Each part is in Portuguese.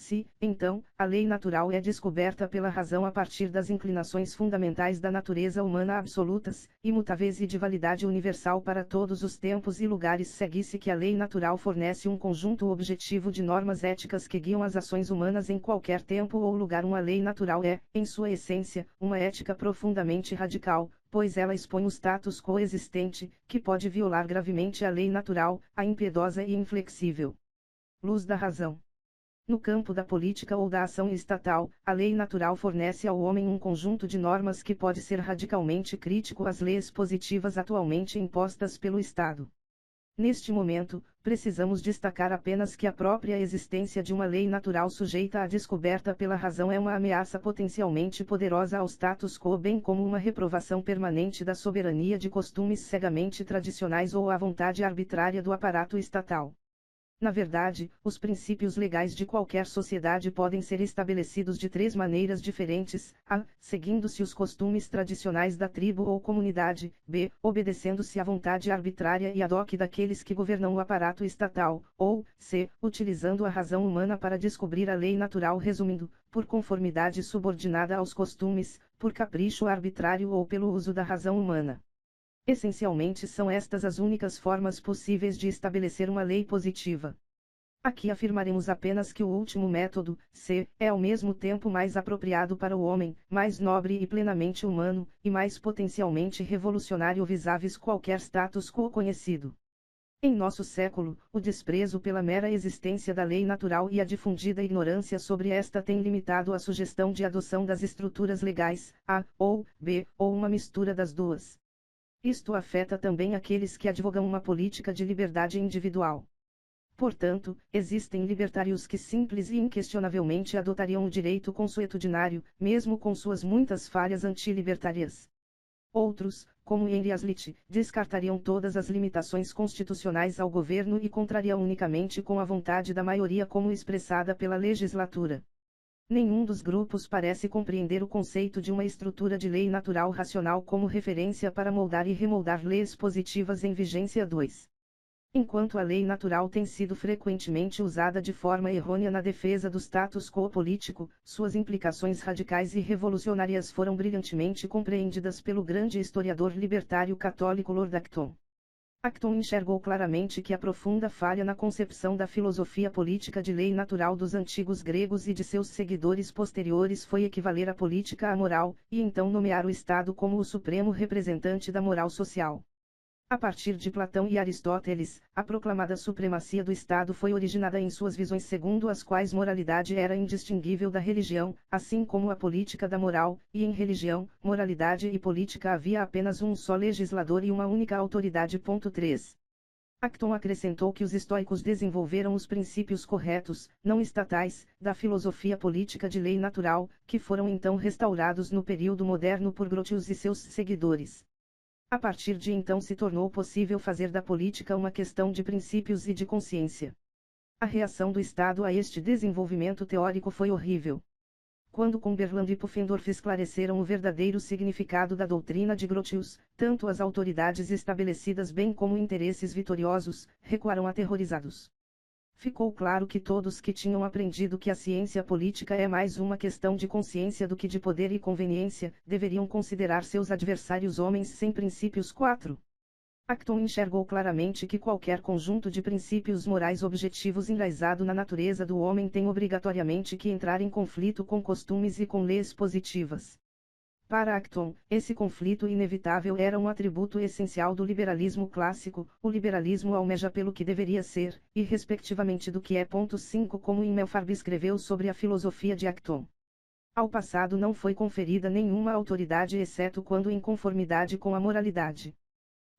Se, então, a lei natural é descoberta pela razão a partir das inclinações fundamentais da natureza humana absolutas, imutáveis e de validade universal para todos os tempos e lugares, segue-se que a lei natural fornece um conjunto objetivo de normas éticas que guiam as ações humanas em qualquer tempo ou lugar. Uma lei natural é, em sua essência, uma ética profundamente radical, pois ela expõe o status quo existente, que pode violar gravemente a lei natural, a impiedosa e inflexível luz da razão. No campo da política ou da ação estatal, a lei natural fornece ao homem um conjunto de normas que pode ser radicalmente crítico às leis positivas atualmente impostas pelo Estado. Neste momento, precisamos destacar apenas que a própria existência de uma lei natural sujeita à descoberta pela razão é uma ameaça potencialmente poderosa ao status quo, bem como uma reprovação permanente da soberania de costumes cegamente tradicionais ou à vontade arbitrária do aparato estatal. Na verdade, os princípios legais de qualquer sociedade podem ser estabelecidos de três maneiras diferentes: a. Seguindo-se os costumes tradicionais da tribo ou comunidade; b. Obedecendo-se à vontade arbitrária e ad hoc daqueles que governam o aparato estatal; ou c. Utilizando a razão humana para descobrir a lei natural. Resumindo, por conformidade subordinada aos costumes, por capricho arbitrário ou pelo uso da razão humana. Essencialmente são estas as únicas formas possíveis de estabelecer uma lei positiva. Aqui afirmaremos apenas que o último método, C, é ao mesmo tempo mais apropriado para o homem, mais nobre e plenamente humano, e mais potencialmente revolucionário vis-à-vis qualquer status quo conhecido. Em nosso século, o desprezo pela mera existência da lei natural e a difundida ignorância sobre esta têm limitado a sugestão de adoção das estruturas legais, A, ou B, ou uma mistura das duas. Isto afeta também aqueles que advogam uma política de liberdade individual. Portanto, existem libertários que simples e inquestionavelmente adotariam o direito consuetudinário, mesmo com suas muitas falhas antilibertárias. Outros, como Henry Hazlitt, descartariam todas as limitações constitucionais ao governo e contrariam unicamente com a vontade da maioria como expressada pela legislatura. Nenhum dos grupos parece compreender o conceito de uma estrutura de lei natural racional como referência para moldar e remoldar leis positivas em vigência. 2. Enquanto a lei natural tem sido frequentemente usada de forma errônea na defesa do status quo político, suas implicações radicais e revolucionárias foram brilhantemente compreendidas pelo grande historiador libertário católico Lord Acton. Acton enxergou claramente que a profunda falha na concepção da filosofia política de lei natural dos antigos gregos e de seus seguidores posteriores foi equivaler a política à moral, e então nomear o Estado como o supremo representante da moral social. A partir de Platão e Aristóteles, a proclamada supremacia do Estado foi originada em suas visões segundo as quais moralidade era indistinguível da religião, assim como a política da moral, e em religião, moralidade e política havia apenas um só legislador e uma única autoridade. 3. Acton acrescentou que os estoicos desenvolveram os princípios corretos, não estatais, da filosofia política de lei natural, que foram então restaurados no período moderno por Grotius e seus seguidores. A partir de então se tornou possível fazer da política uma questão de princípios e de consciência. A reação do Estado a este desenvolvimento teórico foi horrível. Quando Cumberland e Pufendorf esclareceram o verdadeiro significado da doutrina de Grotius, tanto as autoridades estabelecidas bem como interesses vitoriosos, recuaram aterrorizados. Ficou claro que todos que tinham aprendido que a ciência política é mais uma questão de consciência do que de poder e conveniência, deveriam considerar seus adversários homens sem princípios. 4. Acton enxergou claramente que qualquer conjunto de princípios morais objetivos enraizado na natureza do homem tem obrigatoriamente que entrar em conflito com costumes e com leis positivas. Para Acton, esse conflito inevitável era um atributo essencial do liberalismo clássico. O liberalismo almeja pelo que deveria ser, e respectivamente do que é. 5. Como Himmelfarb escreveu sobre a filosofia de Acton. Ao passado não foi conferida nenhuma autoridade exceto quando em conformidade com a moralidade.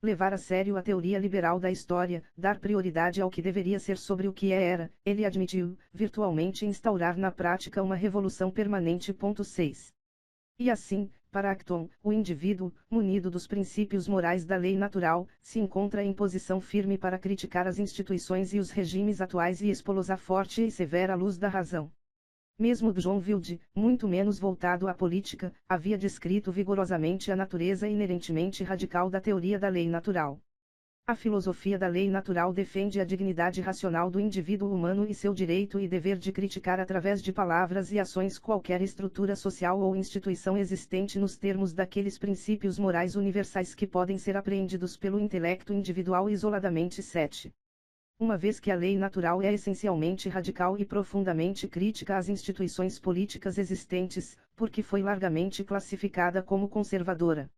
Levar a sério a teoria liberal da história, dar prioridade ao que deveria ser sobre o que era, ele admitiu, virtualmente instaurar na prática uma revolução permanente. 6. E assim, para Acton, o indivíduo, munido dos princípios morais da lei natural, se encontra em posição firme para criticar as instituições e os regimes atuais e expô-los à forte e severa luz da razão. Mesmo John Wilde, muito menos voltado à política, havia descrito vigorosamente a natureza inerentemente radical da teoria da lei natural. A filosofia da lei natural defende a dignidade racional do indivíduo humano e seu direito e dever de criticar através de palavras e ações qualquer estrutura social ou instituição existente nos termos daqueles princípios morais universais que podem ser apreendidos pelo intelecto individual isoladamente. 7. Uma vez que a lei natural é essencialmente radical e profundamente crítica às instituições políticas existentes, porque foi largamente classificada como conservadora.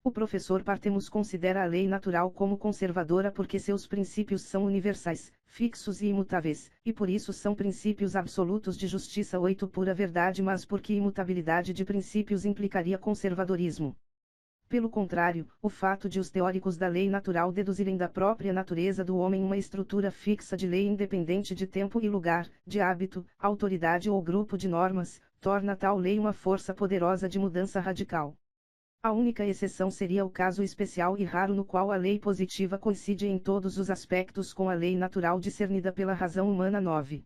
O professor Parthemus considera a lei natural como conservadora porque seus princípios são universais, fixos e imutáveis, e por isso são princípios absolutos de justiça. 8. Pura verdade, mas porque imutabilidade de princípios implicaria conservadorismo. Pelo contrário, o fato de os teóricos da lei natural deduzirem da própria natureza do homem uma estrutura fixa de lei independente de tempo e lugar, de hábito, autoridade ou grupo de normas, torna tal lei uma força poderosa de mudança radical. A única exceção seria o caso especial e raro no qual a lei positiva coincide em todos os aspectos com a lei natural discernida pela razão humana. 9.